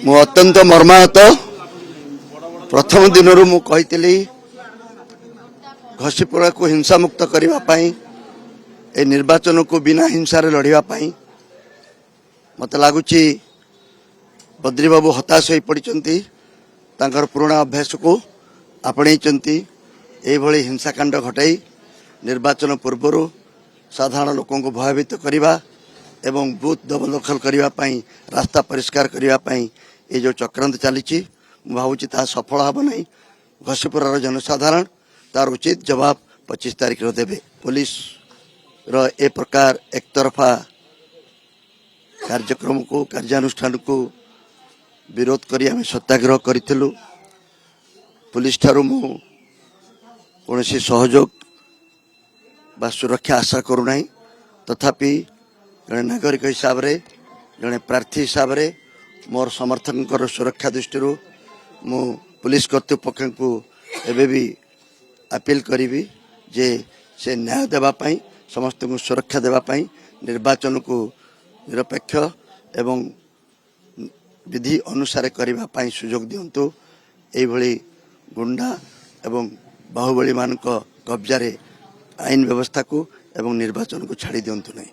मु अत्यंत मर्माहत प्रथम दिन मु कही घसीपुरा को हिंसा मुक्त करने ए निर्वाचन को बिना हिंसार लड़ाई मत लगुच बद्री बाबू हताश हो पड़ती पुराणा अभ्यास को आपणई हिंसाकांड घटाई निर्वाचन पूर्वर साधारण लोकों को भयभीत करने एवं बूथ दखल करने रास्ता परिष्कार करने ये जो चक्रांत चली भावुची ता सफल हम ना घसीपुरार जनसाधारण तार उचित जवाब 25 तारीख देवे। पुलिस रो ए प्रकार एक तरफा कार्यक्रम को कार्यानुष्ठान को विरोध करी आम सत्याग्रह करूँ। पुलिस ठारू मु कौन सहयोग बा सुरक्षा आशा करूना तथापि जड़े नागरिक हिसाब से जड़े प्रार्थी हिसाब से मोर समर्थन सुरक्षा दृष्टि मु पुलिस कर्तृपक्ष को एबे भी अपील करी जे से न्याय देवाई समस्त को सुरक्षा देवाई निर्वाचन को निरपेक्ष एवं विधि अनुसार करने सुजोग दिंतु। यही गुंडा एवं बाहुबली मान कब्जा आईन व्यवस्था को एवं निर्वाचन को छाड़ी दिंतु नहीं।